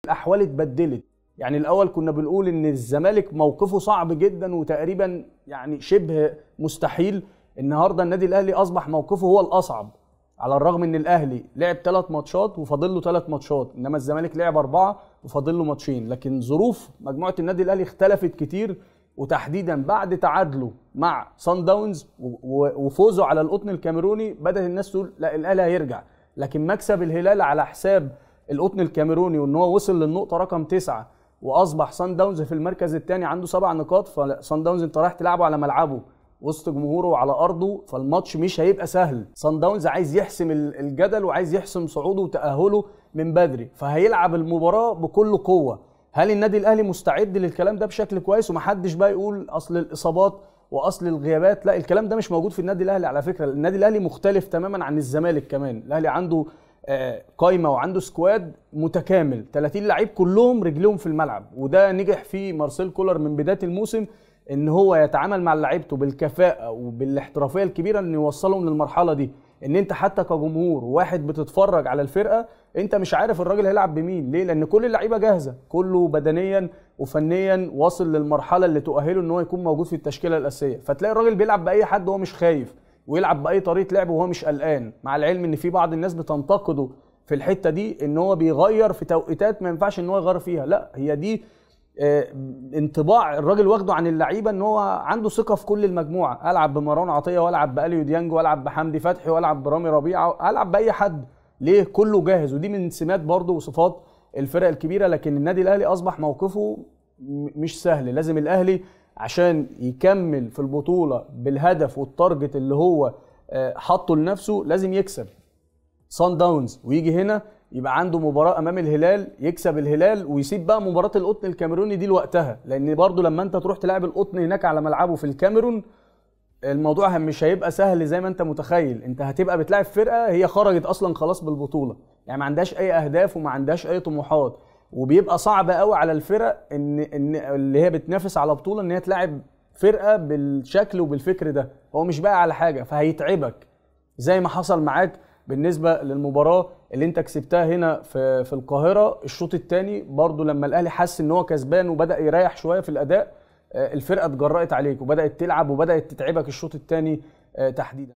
الاحوال اتبدلت. يعني الاول كنا بنقول ان الزمالك موقفه صعب جدا وتقريبا يعني شبه مستحيل. النهارده النادي الاهلي اصبح موقفه هو الاصعب، على الرغم ان الاهلي لعب 3 ماتشات وفاضل له 3 ماتشات، انما الزمالك لعب 4 وفاضل له ماتشين. لكن ظروف مجموعه النادي الاهلي اختلفت كتير، وتحديدا بعد تعادله مع صن داونز وفوزه على القطن الكاميروني بدات الناس تقول لا الاهلي هيرجع. لكن مكسب الهلال على حساب القطن الكاميروني، وان هو وصل للنقطه رقم 9 واصبح صن داونز في المركز الثاني عنده 7 نقاط. فصن داونز انت رايح تلعبه على ملعبه وسط جمهوره وعلى ارضه، فالماتش مش هيبقى سهل. صن داونز عايز يحسم الجدل وعايز يحسم صعوده وتاهله من بدري، فهيلعب المباراه بكل قوه. هل النادي الاهلي مستعد للكلام ده بشكل كويس؟ ومحدش بقى يقول اصل الاصابات واصل الغيابات، لا الكلام ده مش موجود في النادي الاهلي على فكره. النادي الاهلي مختلف تماما عن الزمالك كمان. الاهلي عنده قايمه وعنده سكواد متكامل، 30 لعيب كلهم رجلهم في الملعب، وده نجح فيه مارسيل كولر من بدايه الموسم، ان هو يتعامل مع لعيبته بالكفاءه وبالاحترافيه الكبيره ان يوصلهم للمرحله دي. ان انت حتى كجمهور واحد بتتفرج على الفرقه انت مش عارف الراجل هيلعب بمين، ليه؟ لان كل اللعيبه جاهزه، كله بدنيا وفنيا واصل للمرحله اللي تؤهله ان هو يكون موجود في التشكيله الاساسيه. فتلاقي الراجل بيلعب باي حد وهو مش خايف، ويلعب باي طريقه لعب وهو مش قلقان، مع العلم ان في بعض الناس بتنتقده في الحته دي ان هو بيغير في توقيتات ما ينفعش ان هو يغير فيها. لا، هي دي انطباع الراجل واخده عن اللعيبه ان هو عنده ثقه في كل المجموعه. العب بمروان عطيه والعب باليو ديانج والعب بحمدي فتحي والعب برامي ربيعه، العب باي حد، ليه؟ كله جاهز. ودي من سمات برضه وصفات الفرق الكبيره. لكن النادي الاهلي اصبح موقفه مش سهل. لازم الاهلي عشان يكمل في البطوله بالهدف والتارجت اللي هو حطه لنفسه لازم يكسب صن داونز، ويجي هنا يبقى عنده مباراه امام الهلال، يكسب الهلال ويسيب بقى مباراه القطن الكاميروني دي لوقتها. لان برضو لما انت تروح تلعب القطن هناك على ملعبه في الكاميرون، الموضوع مش هيبقى سهل زي ما انت متخيل. انت هتبقى بتلعب فرقه هي خرجت اصلا خلاص بالبطوله، يعني ما عندهاش اي اهداف وما عندهاش اي طموحات، وبيبقى صعب قوي على الفرق ان اللي هي بتنافس على بطوله ان هي تلعب فرقه بالشكل وبالفكر ده. هو مش بقى على حاجه، فهيتعبك زي ما حصل معاك بالنسبه للمباراه اللي انت كسبتها هنا في القاهره. الشوط الثاني برضو لما الاهلي حس ان هو كسبان وبدا يريح شويه في الاداء، الفرقه اتجرأت عليك وبدات تلعب وبدات تتعبك الشوط الثاني تحديدا.